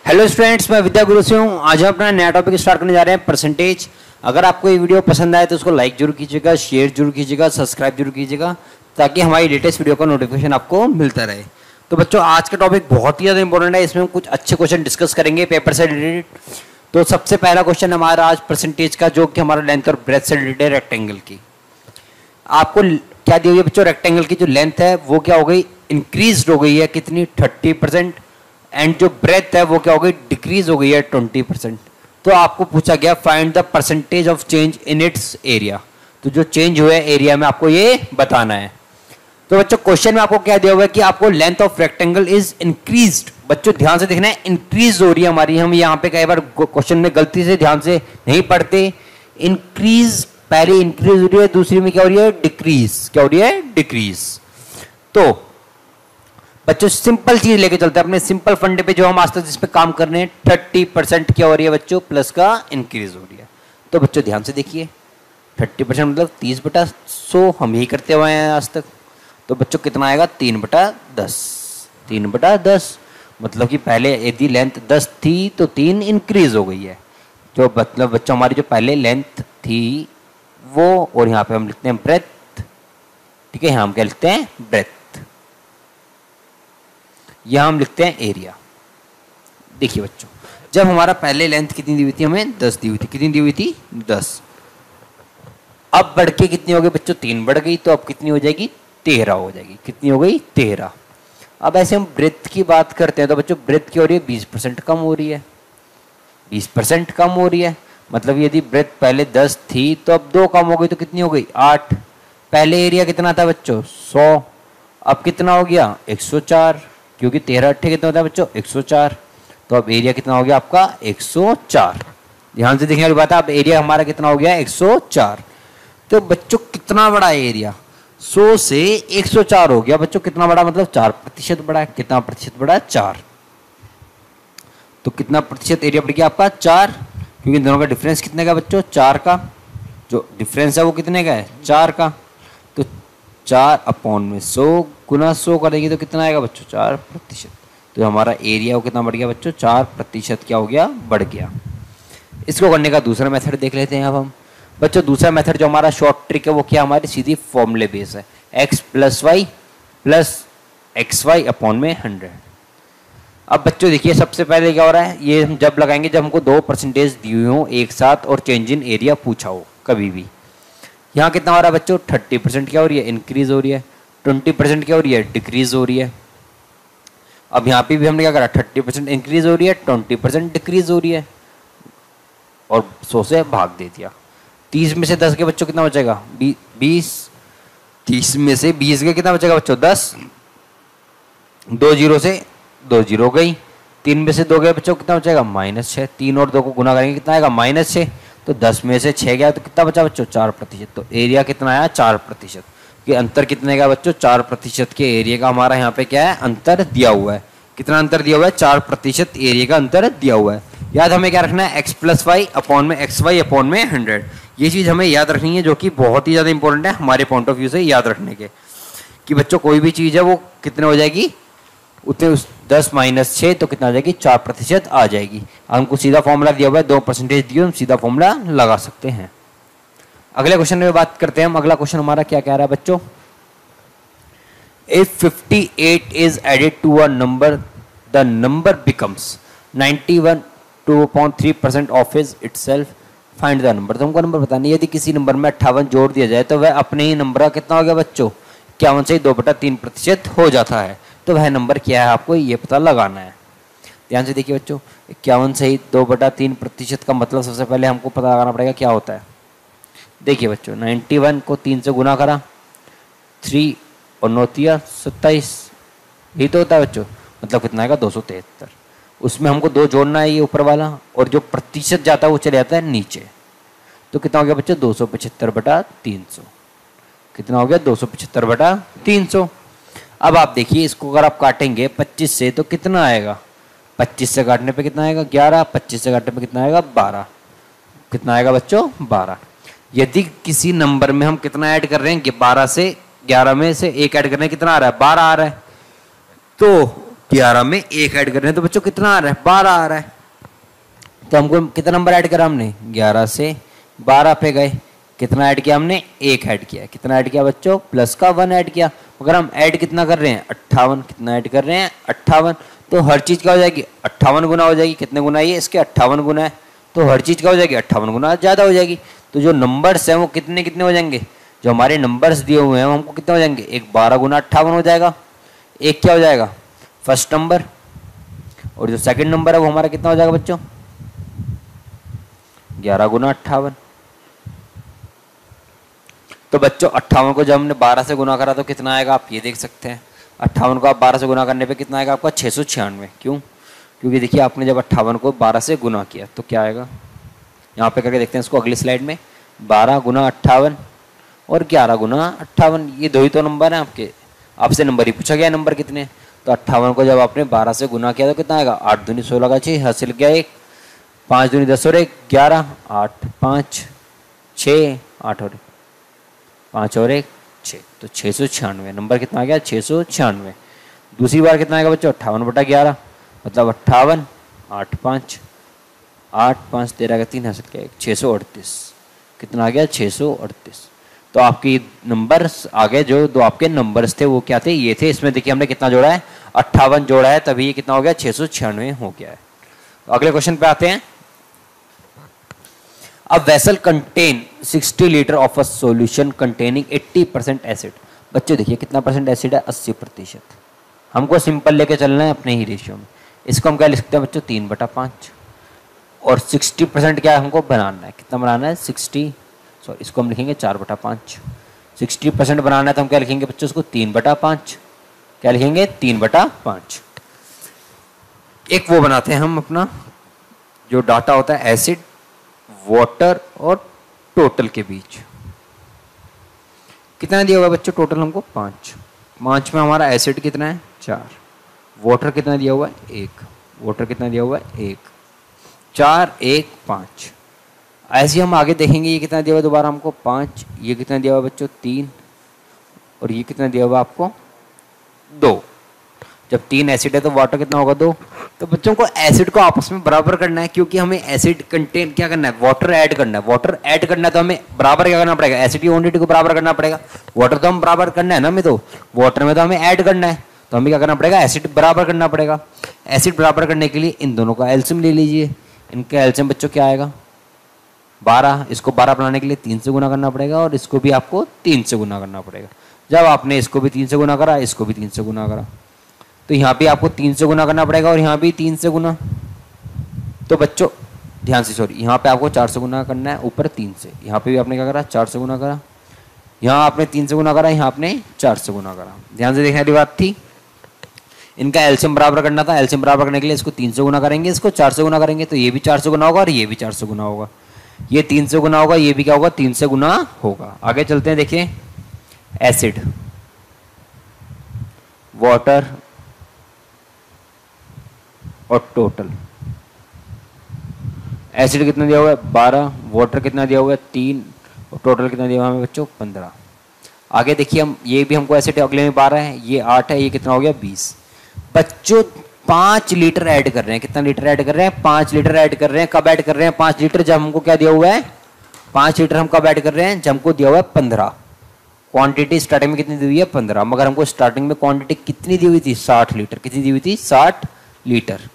Hello students, मैं विद्या गुरु से हूँ। आज हम अपना नया टॉपिक स्टार्ट करने जा रहे हैं, परसेंटेज। अगर आपको ये वीडियो पसंद आए तो उसको लाइक जरूर कीजिएगा, शेयर जरूर कीजिएगा, सब्सक्राइब जरूर कीजिएगा, ताकि हमारी लेटेस्ट वीडियो का नोटिफिकेशन आपको मिलता रहे। तो बच्चों, आज का टॉपिक बहुत ही ज़्यादा इंपॉर्टेंट है। इसमें हम कुछ अच्छे क्वेश्चन डिस्कस करेंगे पेपर से रिलेटेड। तो सबसे पहला क्वेश्चन हमारा आज परसेंटेज का, जो कि हमारा लेंथ और ब्रेथ से रिलेटेड है, रेक्टेंगल की। आपको क्या दी हुई है बच्चों? रेक्टेंगल की जो लेंथ है वो क्या हो गई? इंक्रीज हो गई है। कितनी? 30%। एंड जो ब्रेथ है वो क्या हो गई? डिक्रीज हो गई है 20%। तो आपको पूछा गया find the percentage of change in its area. तो जो चेंज हुआ है एरिया में आपको ये बताना है। तो बच्चों, क्वेश्चन में आपको क्या दिया हुआ है कि आपको length of rectangle is increased. बच्चों ध्यान से देखना है, इंक्रीज हो रही है हमारी। हम यहाँ पे कई बार क्वेश्चन में गलती से ध्यान से नहीं पढ़ते। इंक्रीज, पहले इंक्रीज हो रही है, दूसरी में क्या हो रही है? डिक्रीज। क्या हो रही है? डिक्रीज। तो बच्चों, सिंपल चीज लेके चलते हैं अपने सिंपल फंडे पे, जो हम आज तक जिस पे काम कर रहे हैं। 30% क्या हो रही है बच्चों? प्लस का इंक्रीज हो रही है। तो बच्चों ध्यान से देखिए, 30% मतलब 30/100 हम यही करते हुए हैं आज तक। तो बच्चों कितना आएगा? 3/10। 3/10 मतलब कि पहले यदि लेंथ 10 थी तो 3 इंक्रीज हो गई है। जो मतलब बच्चों हमारी जो पहले लेंथ थी वो, और यहाँ पे हम लिखते हैं ब्रेथ। ठीक है, यहाँ हम क्या लिखते हैं? ब्रेथ। यहां हम लिखते हैं एरिया। देखिए बच्चों, जब हमारा पहले लेंथ कितनी दी हुई थी? हमें 10 दी हुई थी। कितनी दी हुई थी? 10। अब बढ़ के कितनी हो गई बच्चों? 3 बढ़ गई। तो अब कितनी हो जाएगी? 13 हो जाएगी। कितनी हो गई? 13। अब ऐसे हम ब्रेथ की बात करते हैं तो बच्चों ब्रेथ क्या हो रही है? 20% कम हो रही है। 20% कम हो रही है मतलब यदि ब्रेथ पहले 10 थी तो अब 2 कम हो गई, तो कितनी हो गई? 8। पहले एरिया कितना था बच्चों? 100। अब कितना हो गया? 104। क्योंकि 13 8 कितना होता है बच्चों? 104। तो अब एरिया कितना हो गया आपका? 104। ध्यान से देखने वाली बात है। अब एरिया हमारा कितना हो गया? 104। तो बच्चों कितना बड़ा है एरिया? 100 से 104 हो गया बच्चों। कितना बड़ा? मतलब 4% बड़ा है। कितना प्रतिशत बड़ा है? 4। तो कितना प्रतिशत एरिया बढ़ गया आपका? 4। क्योंकि दोनों का डिफरेंस कितने का बच्चों? 4 का। जो डिफरेंस है वो कितने का है? 4 का। तो 4/100 गुना 100 करेंगे तो कितना आएगा बच्चों? 4%। तो हमारा एरिया वो कितना बढ़ गया बच्चों? 4% क्या हो गया? बढ़ गया। इसको करने का दूसरा मेथड देख लेते हैं अब हम बच्चों। दूसरा मेथड जो हमारा शॉर्ट ट्रिक है वो क्या? हमारी सीधी फॉर्मूले बेस है। x + y + xy/100। अब बच्चों देखिए, सबसे पहले क्या हो रहा है? ये हम जब लगाएंगे जब हमको 2 परसेंटेज दी हुई हो एक साथ और चेंज इन एरिया पूछा हो कभी भी। यहाँ कितना हो रहा है बच्चों? 30% क्या हो रही है? इंक्रीज हो रही है। 20% क्या हो रही है? डिक्रीज हो रही है। अब यहाँ पे भी हमने क्या करा? 30% इंक्रीज हो रही है, 20% डिक्रीज हो रही है, और 100 से भाग दे दिया। 30 में से 10 के बच्चों कितना बचेगा? 20। 30 में से 20 के कितना बचेगा बच्चों? 10। 2 जीरो से 2 जीरो गई। 3 में से 2 गए बच्चों, कितना बचेगा? -6। 3 और 2 को गुना करेंगे कितना आएगा? -6। तो 10 में से 6 गया तो कितना बचा बच्चों? 4%। तो एरिया कितना आया? 4%। कि अंतर कितने का बच्चों? 4% के एरिया का हमारा यहाँ पे क्या है? अंतर दिया हुआ है। कितना अंतर दिया हुआ है? 4% एरिया का अंतर दिया हुआ है। याद हमें क्या रखना है? x + y/xy/100। ये चीज़ हमें याद रखनी है, जो कि बहुत ही ज़्यादा इंपॉर्टेंट है हमारे पॉइंट ऑफ व्यू से याद रखने के। कि बच्चों कोई भी चीज़ है वो कितने हो जाएगी? उतने 10 - 6 तो कितना आ जाएगी? 4% आ जाएगी। हमको सीधा फॉर्मूला दिया हुआ है, 2% दिए, हम सीधा फॉर्मूला लगा सकते हैं। अगले क्वेश्चन में बात करते हैं हम। अगला क्वेश्चन हमारा क्या कह रहा है बच्चों? If 58 is added to a number, the number becomes 91 2.3% of is itself, find the number. तो हमको नंबर बताना है। यदि किसी नंबर में 58 जोड़ दिया जाए तो वह अपने ही नंबर का कितना हो गया बच्चों? 51 से 2/3% हो जाता है। तो वह नंबर क्या है? आपको ये पता लगाना है। ध्यान से देखिए बच्चों, 51 से 2/3% का मतलब सबसे पहले हमको पता लगाना पड़ेगा क्या होता है। देखिए बच्चों, 91 को 3 से गुना करा, 3 और 9 × 27, यही तो होता है बच्चों। मतलब कितना आएगा? 273। उसमें हमको 2 जोड़ना है, ये ऊपर वाला, और जो प्रतिशत जाता है वो चले जाता है नीचे। तो कितना हो गया बच्चों? 275/300। कितना हो गया? 275/300। अब आप देखिए, इसको अगर आप काटेंगे 25 से तो कितना आएगा? 25 से काटने पे कितना आएगा? 11। 25 से काटने पे कितना आएगा? 12। कितना आएगा बच्चों? 12। यदि किसी नंबर में हम कितना ऐड कर रहे हैं? 12 से 11 में से 1 ऐड करने कितना आ रहा है? 12 आ रहा है। तो 11 में 1 ऐड कर रहे हैं तो बच्चों कितना आ रहा है, 12 आ रहा है। तो हमको कितना नंबर ऐड करा हमने, 11 से 12 पे गए, कितना ऐड किया हमने, 1 ऐड किया। कितना ऐड किया बच्चों, प्लस का 1 ऐड किया। मगर हम ऐड कितना कर रहे हैं, 58। कितना ऐड कर रहे हैं, 58। तो हर चीज़ क्या हो जाएगी, 58 गुना हो जाएगी। कितने गुना, ये इसके 58 गुना है, तो हर चीज़ क्या हो जाएगी, 58 गुना ज़्यादा हो जाएगी। तो जो नंबर्स हैं वो कितने कितने हो जाएंगे, जो हमारे नंबर्स दिए हुए हैं वो हमको कितने हो जाएंगे, एक 12 गुना 58 हो जाएगा। एक क्या हो जाएगा, फर्स्ट नंबर, और जो सेकंड नंबर है वो हमारा कितना हो जाएगा बच्चों, 11 गुना 58। तो बच्चों 58 को जब हमने 12 से गुना करा तो कितना आएगा, आप ये देख सकते हैं। 58 को आप 12 से गुना करने पे कितना आएगा आपका, 696। क्यों, क्योंकि देखिए आपने जब 58 को 12 से गुना किया तो क्या आएगा, यहाँ पे करके देखते हैं इसको अगली स्लाइड में। 12 गुना 58 और 11 गुना 58, ये दो ही तो नंबर हैं आपके, आपसे नंबर ही पूछा गया, नंबर कितने। तो 58 को जब आपने 12 से गुना किया तो कितना आएगा, 8 दूनी 16 का 6, हासिल किया 1, 5 दूनी 10 और 1 11, 8 5 6 8 और 5 और 1 6, तो 696 नंबर कितना आ गया, 696। दूसरी बार कितना आएगा बच्चों, 58/11 मतलब 58, 8 5 8 5 13 का 3 हासिल किया 638। कितना आ गया, 638। तो आपकी नंबर्स आगे जो दो आपके नंबर्स थे वो क्या थे, ये थे। इसमें देखिए हमने कितना जोड़ा है, 58 जोड़ा है, तभी ये कितना हो गया, 696 हो गया है। तो अगले क्वेश्चन पे आते हैं। A vessel contain 60 litre of a solution containing 80% acid. बच्चों देखिए कितना परसेंट एसिड है, 80%। हमको सिंपल लेके चलना है अपने ही रेशियो में। इसको हम क्या लिख सकते हैं बच्चों, 3/5। और 60% क्या है हमको बनाना है, कितना बनाना है, 60, सॉरी इसको हम लिखेंगे 4/5। 60% बनाना है तो हम क्या लिखेंगे बच्चों, उसको 3/5। क्या लिखेंगे, 3/5। एक वो बनाते हैं हम अपना जो डाटा होता है एसिड, वाटर और टोटल के बीच। कितना दिया हुआ है बच्चों, टोटल हमको 5। 5 में हमारा एसिड कितना है, 4। वाटर कितना दिया हुआ है, 1। वाटर कितना दिया हुआ है, 1। 4 1 5। ऐसे हम आगे देखेंगे, ये कितना दिया हुआ दोबारा हमको, 5। ये कितना दिया हुआ बच्चों, 3। और ये कितना दिया हुआ आपको, 2। जब 3 एसिड है तो वाटर कितना होगा, 2। तो बच्चों को एसिड को आपस में बराबर करना है, क्योंकि हमें एसिड कंटेन क्या करना है, वाटर ऐड करना है। वाटर ऐड करना है तो हमें बराबर क्या करना पड़ेगा, एसिड की क्वांटिटी को बराबर करना पड़ेगा। वाटर तो हम बराबर करना है ना हमें, तो वाटर में तो हमें ऐड करना है, तो हमें क्या करना पड़ेगा, एसिड बराबर करना पड़ेगा। एसिड बराबर करने के लिए इन दोनों का एल्सियम ले लीजिए। इनका एल्सियम बच्चों क्या आएगा, 12। इसको 12 बनाने के लिए 3 से गुना करना पड़ेगा, और इसको भी आपको 3 से गुना करना पड़ेगा। जब आपने इसको भी 3 से गुना करा, इसको भी 3 से गुना करा, तो यहाँ पे आपको 3 से गुना करना पड़ेगा, और यहाँ भी 3 से गुना। तो बच्चों ध्यान से, सॉरी यहाँ पे आपको 4 से गुना करना है, ऊपर 3 से। यहाँ पे भी आपने क्या करा, 4 से गुना करा। यहाँ आपने 3 से गुना करा, यहाँ आपने 4 से गुना करा। ध्यान से देखने वाली बात थी। इनका एल्सियम बराबर करना था। एल्सियम बराबर करने के लिए इसको 3 से गुना करेंगे, इसको 4 से गुना करेंगे, तो ये भी 4 से गुना होगा और ये भी 4 से गुना होगा। ये 3 से गुना होगा, ये भी क्या होगा, 3 से गुना होगा। आगे चलते हैं, देखिए एसिड, वाटर और टोटल। एसिड कितना दिया हुआ है, 12। वाटर कितना दिया हुआ है, 3। और टोटल कितना दिया हुआ है बच्चों, 15। आगे देखिए हम, ये भी हमको एसिड अगले में 12 है, ये 8 है, ये कितना हो गया, 20। बच्चों 5 लीटर ऐड कर रहे हैं। कितना लीटर ऐड कर रहे हैं, 5 लीटर ऐड कर रहे हैं। कब ऐड कर रहे हैं 5 लीटर, जब हमको क्या दिया हुआ है, 5 लीटर हम कब ऐड कर रहे हैं, जब हमको दिया हुआ है 15। क्वांटिटी स्टार्टिंग में कितनी दी हुई है, 15। मगर हमको स्टार्टिंग में क्वांटिटी कितनी दी हुई थी, 60 लीटर। कितनी दी हुई थी, 60 लीटर।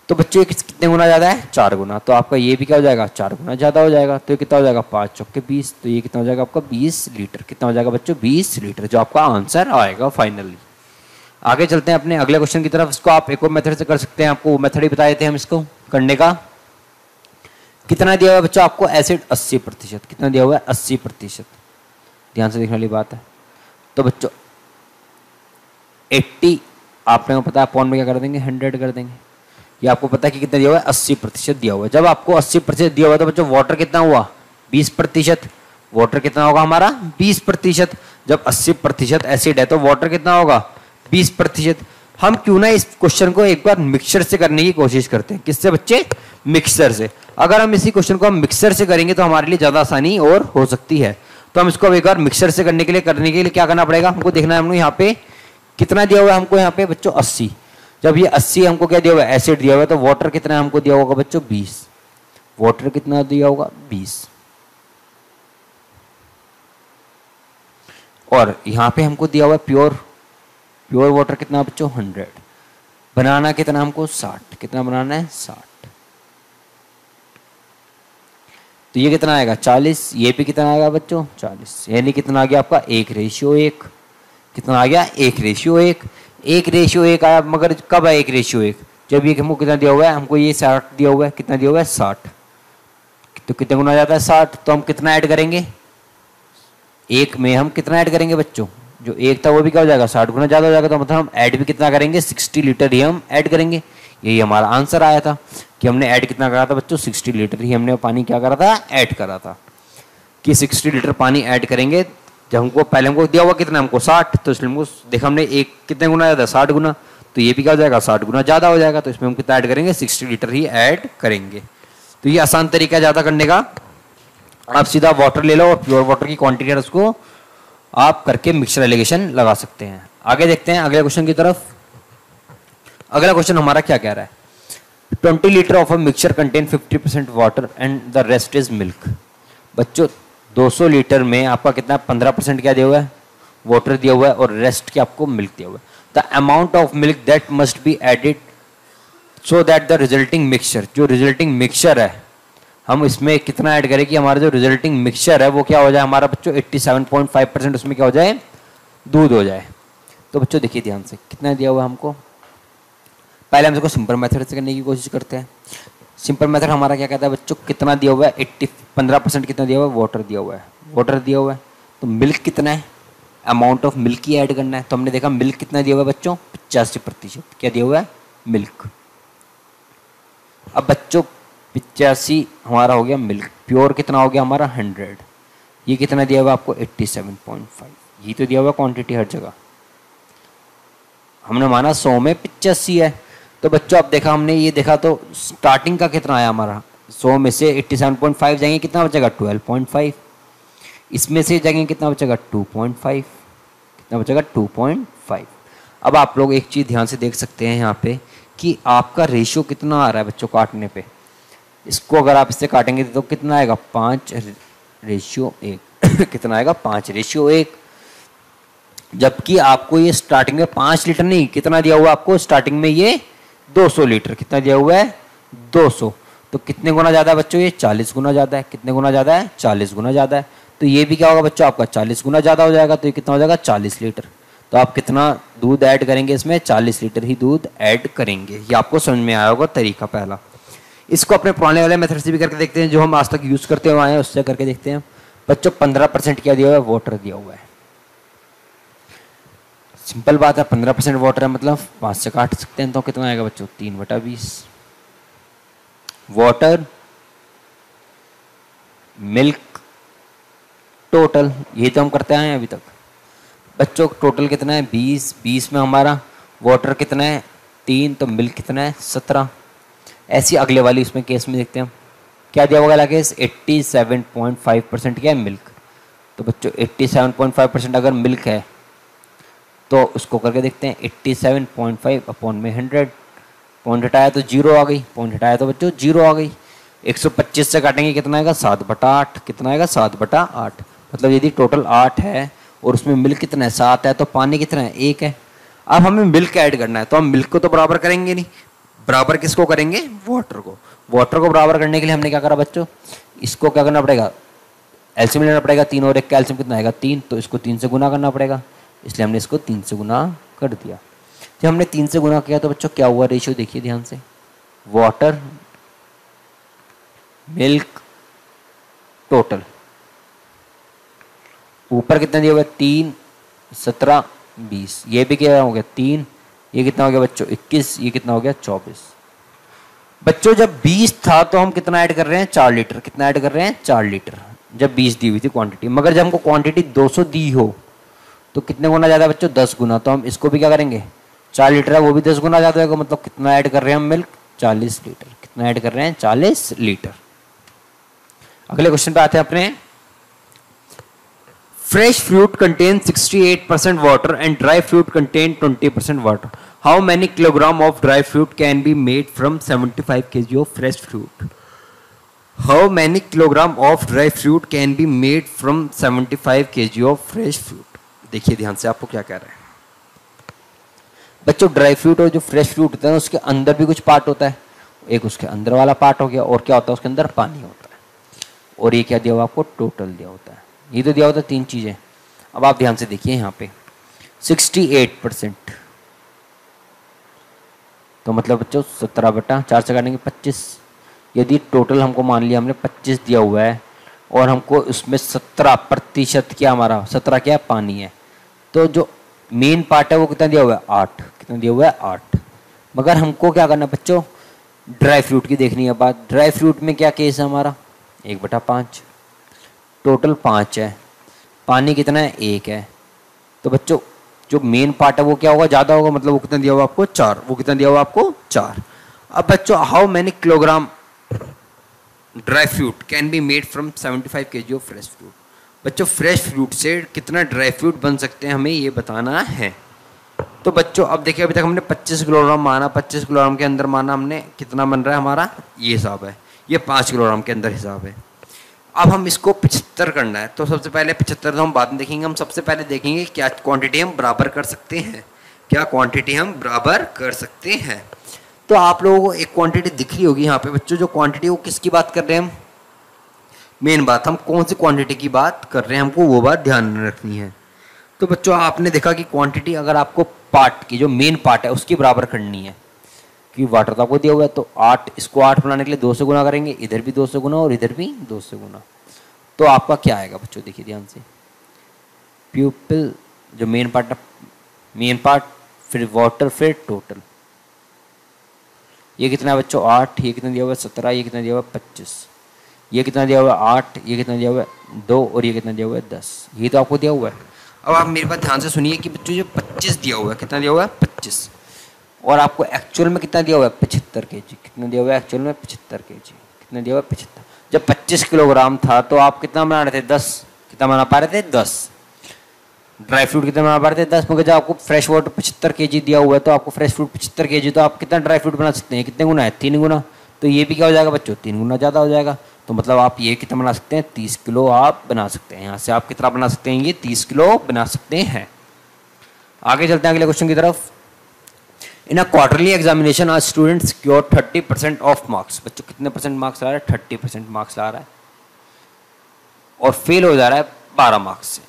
तो बच्चों कितने गुना ज़्यादा है, 4 गुना। तो आपका ये भी क्या हो जाएगा, 4 गुना ज़्यादा हो जाएगा। तो ये कितना हो जाएगा, 5 चौके 20। तो ये कितना हो जाएगा आपका, 20 लीटर। कितना हो जाएगा बच्चों, 20 लीटर, जो आपका आंसर आएगा फाइनली। आगे चलते हैं अपने अगले क्वेश्चन की तरफ। इसको आप एक और मेथड से कर सकते हैं, आपको मेथड ही बताए थे हम इसको करने का। कितना दिया हुआ है बच्चों आपको, एसिड 80%। कितना दिया हुआ है, 80%। ध्यान से देखने वाली बात है। तो बच्चों 80 आपने को पता है, अपॉन में क्या कर देंगे, 100 कर देंगे। ये आपको पता है कि कितना दिया हुआ है, 80% दिया हुआ है। जब आपको 80% दिया हुआ है तो बच्चों वाटर कितना हुआ, 20%। वाटर कितना होगा हमारा, 20%। जब 80% एसिड है तो वाटर कितना होगा, 20%। हम क्यों ना इस क्वेश्चन को एक बार मिक्सचर से करने की कोशिश करते हैं। किससे बच्चे, मिक्सचर से। अगर हम इसी क्वेश्चन को हम मिक्सचर से करेंगे तो हमारे लिए ज़्यादा आसानी और हो सकती है। तो हम इसको अब एक बार मिक्सचर से करने के लिए क्या करना पड़ेगा, हमको देखना है हमको यहाँ पे कितना दिया हुआ है, हमको यहाँ पे बच्चों 80। जब ये 80 हमको क्या दिया हुआ है, एसिड दिया हुआ है, तो वाटर कितना हमको दिया होगा बच्चों 20। वाटर कितना दिया होगा 20। और यहां पे हमको दिया हुआ है प्योर वाटर कितना बच्चों 100। बनाना कितना हमको 60। कितना बनाना है 60। तो ये कितना आएगा 40। ये भी कितना आएगा बच्चों 40। यानी कितना आ गया आपका 1:1। कितना आ गया 1:1। 1:1 आया। मगर कब है 1:1? जब ये हमको कितना दिया हुआ है, हमको ये 60 दिया हुआ है। कितना दिया हुआ है 60। तो कितने गुना जाता है 60। तो हम कितना ऐड करेंगे, एक में हम कितना ऐड करेंगे बच्चों, जो एक था वो भी क्या हो जाएगा 60 गुना ज्यादा हो जाएगा। तो मतलब हम ऐड भी कितना करेंगे 60 लीटर ही हम ऐड करेंगे। यही हमारा आंसर आया था कि हमने ऐड कितना करा था बच्चों 60 लीटर ही हमने पानी क्या करा था ऐड करा था कि 60 लीटर पानी ऐड करेंगे। जब हमको पहले हमको दिया हुआ कितना हमको 60, तो इसलिए हमको देखा हमने एक कितने गुना ज्यादा 60 गुना, तो ये भी क्या हो जाएगा 60 गुना ज्यादा हो जाएगा। तो इसमें हम कितना ऐड करेंगे 60 लीटर ही ऐड करेंगे। तो ये आसान तरीका है ज्यादा करने का। आप सीधा वाटर ले लो और प्योर वाटर की क्वांटिटी है उसको आप करके मिक्सचर एलिगेशन लगा सकते हैं। आगे देखते हैं अगले क्वेश्चन की तरफ। अगला क्वेश्चन हमारा क्या कह रहा है, 20 litre of a mixture contain 50% water and the rest is milk. बच्चों 200 लीटर में आपका कितना 15% क्या दिया हुआ है वाटर दिया हुआ है और रेस्ट की आपको मिल्क दिया हुआ है। The amount of milk that must be added so that the resulting mixture, जो रिजल्टिंग मिक्सचर है हम इसमें कितना ऐड करें कि हमारा जो रिजल्टिंग मिक्सचर है वो क्या हो जाए हमारा बच्चों 87.5% उसमें क्या हो जाए दूध हो जाए। तो बच्चों देखिए ध्यान से कितना दिया हुआ हमको। पहले हम इसको सिंपल मेथड से करने की कोशिश करते हैं। सिंपल मेथड हमारा क्या कहता है बच्चों, कितना दिया हुआ है 15% कितना दिया हुआ है वाटर दिया हुआ है। वाटर दिया हुआ है तो मिल्क कितना है, amount of milk he add करना है। तो हमने देखा मिल्क कितना दिया हुआ है बच्चों 85%। क्या दिया हुआ है मिल्क। अब बच्चों 85 हमारा हो गया मिल्क। प्योर कितना हो गया हमारा 100। ये कितना दिया हुआ आपको 87.5। ये तो दिया हुआ क्वांटिटी हर जगह। हमने माना 100 में 85 है। तो बच्चों अब देखा हमने ये देखा तो स्टार्टिंग का कितना आया हमारा 100 में से 87.5 जाएंगे कितना बचेगा 12.5। इसमें से जाएंगे कितना बचेगा 2.5। कितना बचेगा 2.5। अब आप लोग एक चीज़ ध्यान से देख सकते हैं यहाँ पे कि आपका रेशियो कितना आ रहा है बच्चों काटने पे। इसको अगर आप इससे काटेंगे तो कितना आएगा 5:1। कितना आएगा 5:1। जबकि आपको ये स्टार्टिंग में 5 लीटर नहीं कितना दिया हुआ आपको स्टार्टिंग में ये 200 लीटर कितना दिया हुआ है 200। तो कितने गुना ज़्यादा है बच्चों ये 40 गुना ज़्यादा है। कितने गुना ज़्यादा है 40 गुना ज़्यादा है। तो ये भी क्या होगा बच्चों आपका 40 गुना ज़्यादा हो जाएगा। तो ये कितना हो जाएगा 40 लीटर। तो आप कितना दूध ऐड करेंगे इसमें 40 लीटर ही दूध ऐड करेंगे। ये आपको समझ में आया होगा तरीका पहला। इसको अपने पुराने वाले मेथड से भी करके देखते हैं जो हम आज तक यूज़ करते हुए आए हैं उससे करके देखते हैं। बच्चों 15% क्या दिया हुआ है वाटर दिया हुआ है। सिंपल बात है 15% वाटर है मतलब 5 से काट सकते हैं। तो कितना आएगा बच्चों 3/20। वाटर मिल्क टोटल यही तो हम करते आए हैं अभी तक। बच्चों टोटल कितना है 20 में हमारा वाटर कितना है 3 तो मिल्क कितना है 17। ऐसी अगले वाली उसमें केस में देखते हैं हम क्या दिया होगा केस 87.5% क्या है मिल्क। तो बच्चों 87.5% अगर मिल्क है तो उसको करके देखते हैं 87.5 अपॉन में 100। पॉइंट हटाया तो 0 आ गई। पॉइंट हटाया तो बच्चों 0 आ गई। 125 से काटेंगे कितना आएगा 7/8। कितना आएगा 7/8। मतलब यदि टोटल 8 है और उसमें मिल्क कितना है 7 है तो पानी कितना है 1 है। अब हमें मिल्क ऐड करना है तो हम मिल्क को तो बराबर करेंगे नहीं। बराबर किसको करेंगे वाटर को। वाटर को बराबर करने के लिए हमने क्या करा बच्चों इसको क्या करना पड़ेगा एलसीएम लेना पड़ेगा। 3 और 1 का एलसीएम कितना आएगा 3। तो इसको 3 से गुना करना पड़ेगा इसलिए हमने इसको 3 से गुना कर दिया। जब हमने 3 से गुना किया तो बच्चों क्या हुआ रेशियो देखिए ध्यान से। वाटर मिल्क टोटल ऊपर कितना दिया हुआ 3 17 20। ये भी क्या हो गया 3। ये कितना हो गया बच्चों 21। ये कितना हो गया 24। बच्चों जब 20 था तो हम कितना ऐड कर रहे हैं 4 लीटर। कितना ऐड कर रहे हैं 4 लीटर जब 20 दी हुई थी क्वांटिटी। मगर जब हमको क्वांटिटी 200 दी हो तो कितने गुना ज़्यादा बच्चों 10 गुना। तो हम इसको भी क्या करेंगे 4 लीटर है वो भी 10 गुना ज़्यादा होगा। मतलब कितना ऐड कर रहे हैं हम मिल्क 40 लीटर। कितना ऐड कर रहे हैं 40 लीटर। अगले क्वेश्चन पे आते हैं अपने। Fresh fruit contain 68% water and dry fruit contain 20% water. How many kilogram of dry fruit can be made from 75 kg of fresh fruit. How many kilogram of dry fruit can be made from 75 kg of fresh fruit. देखिए ध्यान से आपको क्या कह रहा है बच्चों, dry fruit और जो फ्रेश फ्रूट होता है उसके अंदर भी कुछ पार्ट होता है, एक उसके अंदर वाला पार्ट हो गया, और क्या होता है उसके अंदर पानी होता है, और ये क्या दिया हुआ आपको टोटल दिया होता है, ये तो दिया होता है 3 चीजें। अब आप ध्यान से देखिए यहाँ पे 68%, तो मतलब बच्चों 17/4 से काटेंगे 25। यदि टोटल हमको मान लिया हमने 25 दिया हुआ है और हमको उसमें 17% क्या हमारा 17 क्या है पानी है, तो जो मेन पार्ट है वो कितना दिया हुआ है 8, कितना दिया हुआ है 8। मगर हमको क्या करना है बच्चों, ड्राई फ्रूट की देखनी है बात। ड्राई फ्रूट में क्या केस है हमारा 1/5, टोटल 5 है, पानी कितना है 1 है, तो बच्चों जो मेन पार्ट है वो क्या होगा ज़्यादा होगा, मतलब वो कितना दिया हुआ आपको 4, वो कितना दिया हुआ आपको 4। अब बच्चों how many kilogram dry fruit can be made from 75 kg of fresh fruit. बच्चों फ्रेश फ्रूट से कितना ड्राई फ्रूट बन सकते हैं हमें ये बताना है। तो बच्चों अब देखिए अभी तक हमने 25 किलोग्राम माना, 25 किलोग्राम के अंदर माना हमने, कितना बन रहा है हमारा ये हिसाब है, ये 5 किलोग्राम के अंदर हिसाब है। अब हम इसको 75 करना है, तो सबसे पहले 75 तो हम बाद में देखेंगे, हम सबसे पहले देखेंगे क्या क्वांटिटी हम बराबर कर सकते हैं, क्या क्वांटिटी हम बराबर कर सकते हैं। तो आप लोगों को एक क्वांटिटी दिख रही होगी यहाँ पे बच्चों, जो क्वांटिटी वो किसकी बात कर रहे हैं हम, मेन बात हम कौन सी क्वांटिटी की बात कर रहे हैं, हमको वो बात ध्यान में रखनी है। तो बच्चों आपने देखा कि क्वांटिटी अगर आपको पार्ट की जो मेन पार्ट है उसकी बराबर करनी है, क्योंकि वाटर तो आपको दिया हुआ है, तो 8 इसको 8 बनाने के लिए 2 से गुना करेंगे, इधर भी 2 से गुना और इधर भी 2 से गुना, तो आपका क्या आएगा बच्चों देखिए ध्यान से, प्यूपिल जो मेन पार्ट फिर वाटर फिर टोटल, ये कितना है बच्चों 8, ये कितना दिया हुआ है 17, ये कितना दिया हुआ है 25, ये कितना दिया हुआ है 8, ये कितना दिया हुआ है 2 और ये कितना दिया हुआ है 10, ये तो आपको दिया हुआ है। अब आप मेरे पास ध्यान से सुनिए कि बच्चों जो 25 दिया हुआ है, कितना दिया हुआ है 25, और आपको एक्चुअल में कितना दिया हुआ है 75 kg, कितना दिया हुआ है एक्चुअल में 75 kg, कितना दिया हुआ है 75। जब 25 किलोग्राम था तो आप कितना बना रहे थे 10, कितना बना पा रहे थे 10, ड्राई फ्रूट कितना बना पा रहे थे 10, मगर जब आपको फ्रेश वाटर 75 kg दिया हुआ है तो आपको फ्रेश फ्रूट 75 kg, तो आप कितना ड्राई फ्रूट बना सकते हैं, कितने गुना है 3 गुना, तो ये भी क्या हो जाएगा बच्चों 3 गुना ज़्यादा हो जाएगा। तो मतलब आप ये कितना बना सकते हैं 30 किलो आप बना सकते हैं, यहाँ से आप कितना बना सकते हैं ये 30 किलो बना सकते हैं। आगे चलते हैं अगले क्वेश्चन की तरफ। In a quarterly examination our student secure 30% of marks. बच्चों कितने परसेंट मार्क्स ला रहा है 30% मार्क्स ला रहा है, और फेल हो जा रहा है 12 मार्क्स से,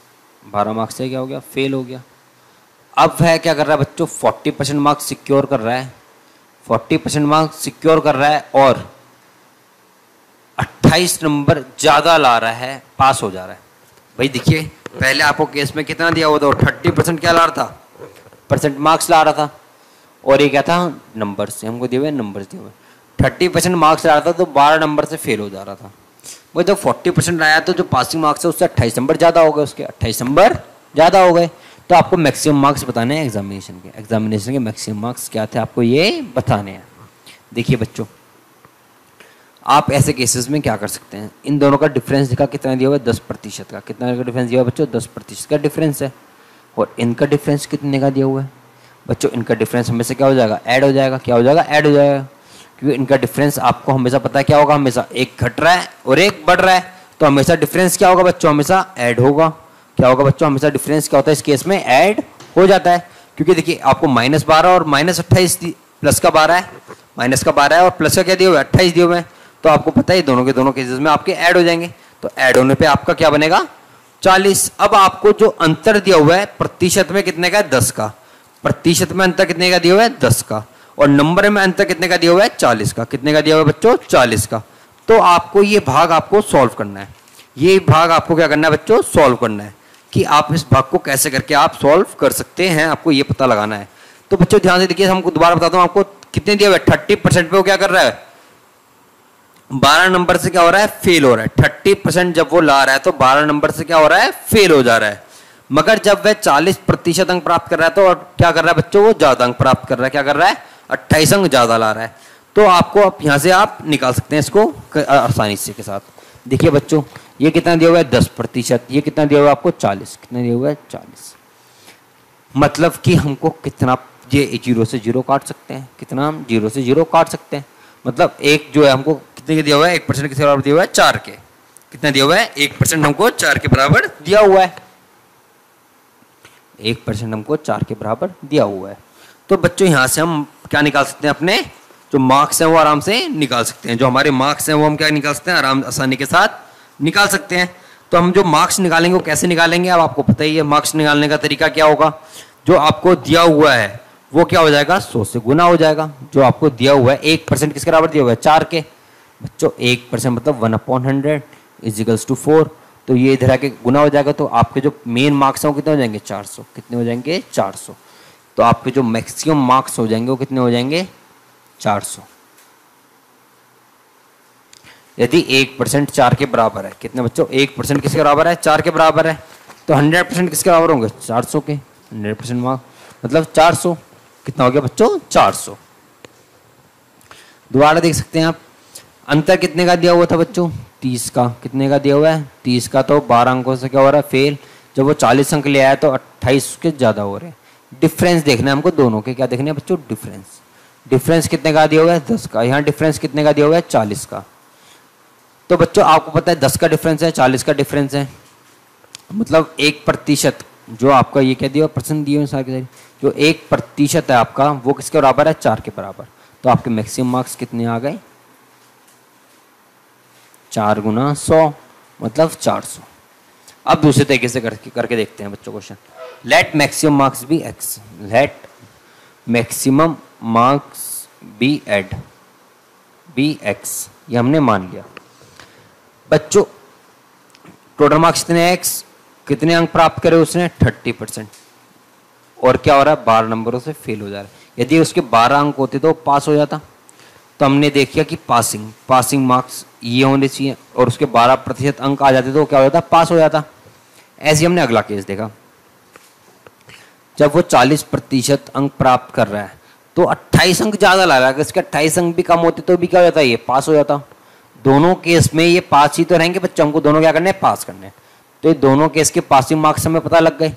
12 मार्क्स से क्या हो गया फेल हो गया। अब वह क्या कर रहा है बच्चों 40% मार्क्स सिक्योर कर रहा है, 40% मार्क्स सिक्योर कर रहा है और 28 नंबर ज़्यादा ला रहा है, पास हो जा रहा है। भाई देखिए पहले आपको केस में कितना दिया हुआ था, 30% क्या ला रहा था परसेंट मार्क्स ला रहा था, और ये क्या था नंबर से हमको दिए हुए नंबर दिए हुए, 30% मार्क्स ला रहा था तो 12 नंबर से फेल हो जा रहा था। वो जब 40% लाया तो जो पासिंग मार्क्स है उससे 28 नंबर ज़्यादा हो गए, उसके 28 नंबर ज़्यादा हो गए। तो आपको मैक्सिमम मार्क्स बताने हैं एग्जामिनेशन के मैक्सिमम मार्क्स क्या थे आपको ये बताने हैं। देखिए बच्चों आप ऐसे केसेस में क्या कर सकते हैं, इन दोनों का डिफरेंस दिखा कितना दिया हुआ है 10% का, कितना का डिफरेंस दिया हुआ है बच्चों 10% का डिफरेंस है, और इनका डिफरेंस कितने का दिया हुआ है बच्चों, इनका डिफरेंस हमेशा क्या हो जाएगा ऐड हो जाएगा, क्या हो जाएगा ऐड हो जाएगा, क्योंकि इनका डिफरेंस आपको हमेशा पता है क्या होगा, हमेशा एक घट रहा है और एक बढ़ रहा है, तो हमेशा डिफरेंस क्या होगा बच्चों हमेशा ऐड होगा। क्या होगा बच्चों हमेशा डिफरेंस क्या होता है इस केस में ऐड हो जाता है, क्योंकि देखिए आपको -12 और -28 प्लस का 12 है, माइनस का 12 है और प्लस का क्या दिया हुआ है 28 दिए हुए हैं, तो आपको पता है दोनों के दोनों केसेस में आपके ऐड हो जाएंगे, तो ऐड होने पे आपका क्या बनेगा 40। अब आपको जो अंतर दिया हुआ है प्रतिशत में कितने का है 10 का, प्रतिशत में अंतर कितने का दिया हुआ है 10 का, और नंबर में अंतर कितने का दिया हुआ है 40 का, कितने का दिया हुआ है बच्चों 40 का। तो आपको ये भाग आपको सॉल्व करना है, ये भाग आपको क्या करना है बच्चों सॉल्व करना है, कि आप इस भाग को कैसे करके आप सॉल्व कर सकते हैं, आपको ये पता लगाना है। तो बच्चों ध्यान से देखिए, हमको दोबारा बताता हूँ आपको कितने दिया हुआ है 30% पे वो क्या कर रहा है 12 नंबर से क्या हो रहा है फेल हो रहा है। 30% जब वो ला रहा है तो 12 नंबर से क्या हो रहा है फेल हो जा रहा है, मगर जब वह 40% अंक प्राप्त कर रहा है तो क्या कर रहा है बच्चों वो ज्यादा अंक प्राप्त कर रहा है, क्या कर रहा है 28 अंक ज्यादा ला रहा है। तो आपको अब यहां से आप निकाल सकते हैं इसको आसानी से के साथ। देखिए बच्चों ये कितना दिया हुआ है 10%, ये कितना दिया हुआ है आपको 40, कितना दिया हुआ है 40, मतलब कि हमको कितना ये 0 से 0 काट सकते हैं, कितना हम 0 से 0 काट सकते हैं। मतलब एक जो है हमको कितने के दिया हुआ है, 1% किसके बराबर दिया हुआ है, 4 के। कितना दिया हुआ है, 1% हमको 4 के बराबर दिया हुआ है। 1% हमको 4 के बराबर दिया हुआ है। तो बच्चों यहाँ से हम क्या निकाल सकते हैं, अपने जो मार्क्स हैं वो आराम से निकाल सकते हैं। जो हमारे मार्क्स हैं वो हम क्या निकाल सकते हैं, आसानी के साथ निकाल सकते हैं। तो हम जो मार्क्स निकालेंगे वो कैसे निकालेंगे, अब आपको पता ही है मार्क्स निकालने का तरीका क्या होगा। जो आपको दिया हुआ है वो क्या हो जाएगा, 100 से गुना हो जाएगा। जो आपको दिया हुआ है 1% किसके बराबर दिया हुआ है, 4 के। बच्चों 1% मतलब 1/100 इजिकल्स टू 4। तो ये इधर आके गुना हो जाएगा। तो आपके जो मेन मार्क्स हैं वो कितने हो जाएंगे, 400। कितने हो जाएंगे, 400। तो आपके जो मैक्सिमम मार्क्स हो जाएंगे वो कितने हो जाएंगे, 400। यदि 1% 4 के बराबर है, कितने बच्चों, 1% किसके बराबर है, 4 के बराबर है। तो 100% किसके बराबर होंगे, 400 के। 100% मार्क्स मतलब 400। कितना हो गया बच्चों, 400। दोबारा देख सकते हैं आप, अंतर कितने का दिया हुआ था बच्चों, 30 का। कितने का दिया हुआ है, 30 का। तो 12 अंकों से क्या हो रहा है, फेल। जब वो 40 अंक ले आया तो 28 के ज़्यादा हो रहे हैं। डिफरेंस देखना है हमको दोनों के, क्या देखना है बच्चों, डिफरेंस। डिफरेंस कितने का दिया हुआ है, 10 का। यहाँ डिफरेंस कितने का दिया हुआ है, 40 का। तो बच्चों आपको पता है 10 का डिफरेंस है, 40 का डिफरेंस है, मतलब 1%। जो आपका ये क्या दिया हुआ, परसेंट दिए हुए सारे के सारे, जो 1% है आपका वो किसके बराबर है, 4 के बराबर। तो आपके मैक्सिमम मार्क्स कितने आ गए, 4 गुना 100 मतलब 400। अब दूसरे तरीके से करके देखते हैं बच्चों question. Let maximum marks be X. Let maximum marks be add be X, ये हमने मान लिया। बच्चों टोटल मार्क्स कितने, एक्स। कितने अंक प्राप्त करे उसने, 30%। और क्या हो रहा है, 12 नंबरों से फेल हो जा रहा है। यदि उसके 12 अंक होते तो पास हो जाता। तो हमने देखिए कि पासिंग मार्क्स ये होने चाहिए, और उसके 12% अंक आ जाते तो क्या हो जाता, पास हो जाता। ऐसे हमने अगला केस देखा, जब वो 40% अंक प्राप्त कर रहा है तो 28 अंक ज़्यादा ला रहा है। अगर इसके 28 अंक भी कम होते तो भी क्या हो जाता है, ये पास हो जाता। दोनों केस में ये पास ही तो रहेंगे बच्चों, हमको दोनों क्या करने हैं, पास करने हैं। तो ये दोनों केस के पासिंग मार्क्स हमें पता लग गए।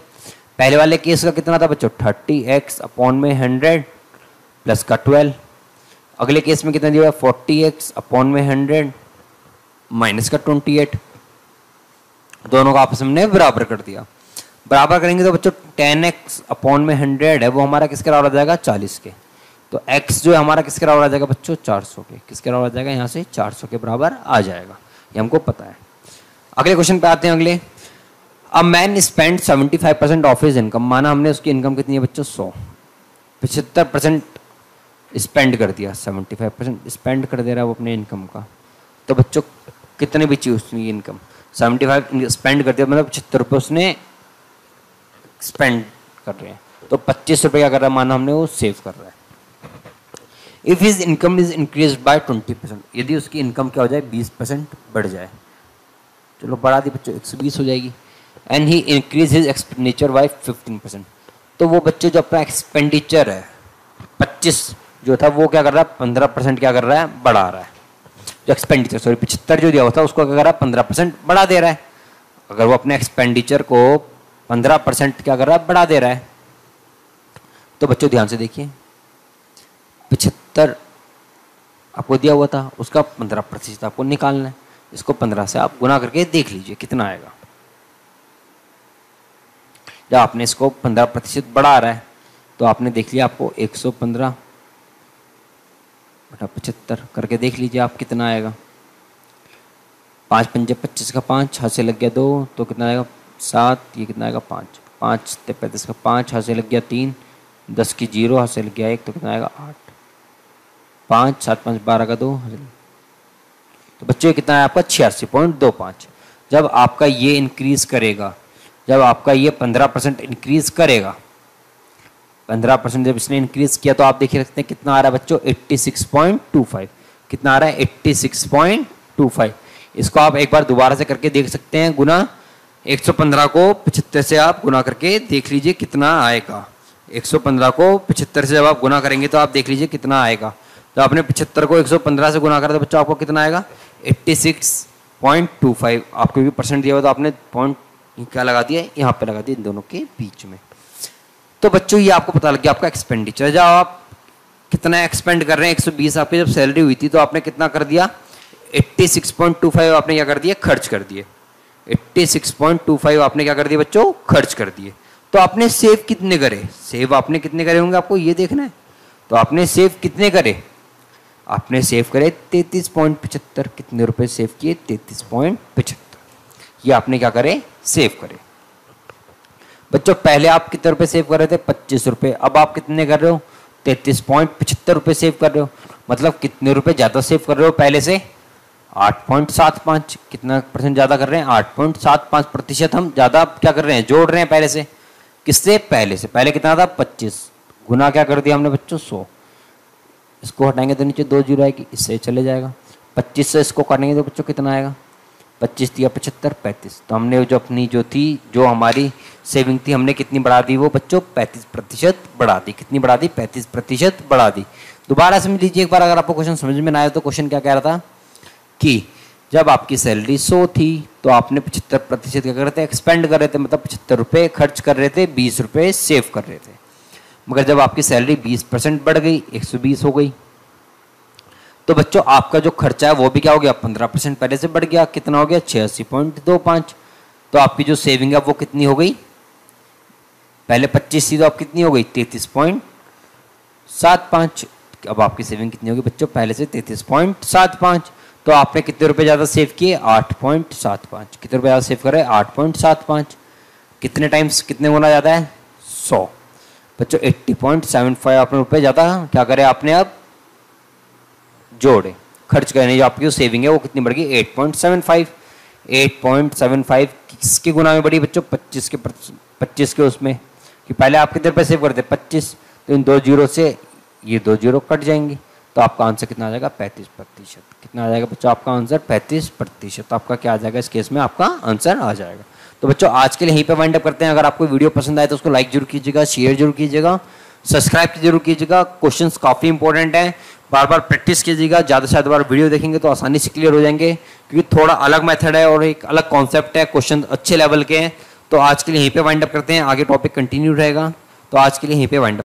पहले वाले केस का कितना था बच्चों, 30x/100 प्लस का 12। अगले केस में कितना दिया हुआ है, 40x/100 माइनस का 28। दोनों का आपस में हमने बराबर कर दिया। बराबर करेंगे तो बच्चों 10x/100 है वो हमारा किसके बराबर आ जाएगा, 40 के। तो x जो है हमारा किसके बराबर आ जाएगा बच्चों, 400 के। किसके बराबर आ जाएगा, यहाँ से 400 के बराबर आ जाएगा, ये हमको पता है। अगले क्वेश्चन पे आते हैं। अगले, a man spend 75% of his income. माना हमने उसकी इनकम कितनी है बच्चों, 100। 75% स्पेंड कर दिया, 75% स्पेंड कर दे रहा है वो अपने इनकम का। तो बच्चों कितने बची उसकी इनकम, 75 स्पेंड कर दिया, मतलब 75 रुपये उसने स्पेंड कर रहे हैं। तो 25 रुपये क्या कर रहा है, माना हमने वो सेव कर रहा है। If his income is increase by 20%, यदि उसकी इनकम क्या हो जाए, 20% बढ़ जाए। चलो बढ़ा दी बच्चों, 120 हो जाएगी। And he increase his expenditure bye 15%। तो वो बच्चे जो अपना एक्सपेंडिचर है 25 जो था वो क्या कर रहा है, 15% क्या कर रहा है, बढ़ा रहा है। जो एक्सपेंडिचर 75 जो दिया हुआ था उसको क्या कर रहा है, 15% बढ़ा दे रहा है। अगर वो अपने एक्सपेंडिचर को 15% क्या कर रहा है, बढ़ा दे रहा है। तो बच्चों ध्यान से देखिए, 75 आपको दिया हुआ था, उसका 15% आपको निकालना है। इसको 15 से आप गुना करके देख लीजिए कितना आएगा। जब आपने इसको 15% बढ़ा रहा है तो आपने देख लिया, आपको 115 बटा 75 करके देख लीजिए आप कितना आएगा। 5 पंजे 25 का 5, हाथ से लग गया 2 तो कितना आएगा 7, ये कितना आएगा 5, 5 35 का 5, हाथ से लग गया 3, 10 की 0, हाथ से लग गया 1 तो कितना आएगा 8, 5 7 5 12 का 2। तो बच्चों ये कितना है आपका 86.25। जब आपका ये इंक्रीज करेगा, जब आपका ये 15% इंक्रीज करेगा, 15% जब इसने इंक्रीज किया तो आप देखिए रखते हैं कितना आ रहा है बच्चों, 86.25। कितना आ रहा है 86.25। इसको आप एक बार दोबारा से करके देख सकते हैं, गुना 115 को 75 से आप गुना करके देख लीजिए कितना आएगा। 115 को 75 से जब आप गुना करेंगे तो आप देख लीजिए कितना आएगा। तो आपने 75 को 115 से गुना करा तो बच्चों आपको कितना आएगा 86.25। आपको भी परसेंट दिया हुआ तो आपने पॉइंट क्या लगा दिया, यहाँ पे लगा दिया इन दोनों के बीच में। तो बच्चों ये आपको पता लग गया आपका एक्सपेंडिचर। जब आप कितना एक्सपेंड कर रहे हैं, 120 आपकी जब सैलरी हुई थी तो आपने कितना कर दिया, 86.25 आपने क्या कर दिया, खर्च कर दिए। 86.25 आपने क्या कर दिया बच्चों, खर्च कर दिए। तो आपने सेव कितने करे, सेव आपने कितने करे होंगे आपको ये देखना है। तो आपने सेव कितने करे, आपने सेव करे 33.75। कितने रुपए सेव किए, 33.75। ये आपने क्या करे, सेव करे। बच्चों पहले आप कितने रुपए सेव कर रहे थे, 25 रुपए। अब आप कितने कर रहे हो, 33.75 रुपए सेव कर रहे हो। मतलब कितने रुपए ज्यादा सेव कर रहे हो पहले से, 8.75। कितना परसेंट ज्यादा कर रहे हैं, 8.75% हम ज्यादा क्या कर रहे हैं, जोड़ रहे हैं पहले से। किससे, पहले से। पहले कितना था, 25 गुना क्या कर दिया हमने बच्चों, 100। इसको हटाएंगे तो नीचे 2 जीरो आएगी, इससे चले जाएगा। 25 से इसको काटेंगे तो बच्चों कितना आएगा, 25 दिया 75, 35। तो हमने जो अपनी जो थी, जो हमारी सेविंग थी, हमने कितनी बढ़ा दी वो बच्चों, 35% बढ़ा दी। कितनी बढ़ा दी, 35% बढ़ा दी। दोबारा समझ लीजिए एक बार, अगर आपको क्वेश्चन समझ में ना आए तो क्वेश्चन क्या कह रहा था कि जब आपकी सैलरी 100 थी तो आपने 75% क्या कर रहे थे, एक्सपेंड कर रहे थे। मतलब 75 रुपये खर्च कर रहे थे, 20 रुपये सेव कर रहे थे। मगर जब आपकी सैलरी 20% बढ़ गई, 120 हो गई, तो बच्चों आपका जो खर्चा है वो भी क्या हो गया, 15% पहले से बढ़ गया। कितना हो गया, 86.25। तो आपकी जो सेविंग है वो कितनी हो गई, पहले 25 थी तो अब कितनी हो गई, 33.75। अब आपकी सेविंग कितनी होगी बच्चों, पहले से 33.75। तो आपने कितने रुपए ज़्यादा सेव किए, 8.75। कितने रुपए ज़्यादा सेव करे, 8.75। कितने टाइम्स, कितने गुना ज़्यादा है, 100। बच्चों 80.75 आपने रुपए ज़्यादा क्या करे, आपने अब जोड़े, खर्च करने। जो आपकी जो सेविंग है वो कितनी बढ़ गई, 8.75। 8.75 किसके गुना में बढ़ी बच्चों, 25 के उसमें, कि पहले आप कितने रुपए सेव करते, 25। तो इन 2 जीरो से ये 2 जीरो कट जाएंगे। तो आपका आंसर कितना आ जाएगा, 35%। कितना आ जाएगा बच्चों आपका आंसर, 35%। आपका क्या आ जाएगा इस केस में, आपका आंसर आ जाएगा। तो बच्चों आज के लिए यहीं पे वाइंड अप करते हैं। अगर आपको वीडियो पसंद आए तो उसको लाइक जरूर कीजिएगा, शेयर जरूर कीजिएगा, सब्सक्राइब जरूर कीजिएगा। क्वेश्चंस काफ़ी इंपॉर्टेंट हैं, बार बार प्रैक्टिस कीजिएगा। ज़्यादा से ज़्यादा बार वीडियो देखेंगे तो आसानी से क्लियर हो जाएंगे, क्योंकि थोड़ा अलग मेथड है और एक अलग कॉन्सेप्ट है, क्वेश्चन अच्छे लेवल के हैं। तो आज के लिए यहीं पे वाइंड अप करते हैं, आगे टॉपिक कंटिन्यू रहेगा। तो आज के लिए यहीं पे वाइंड अप।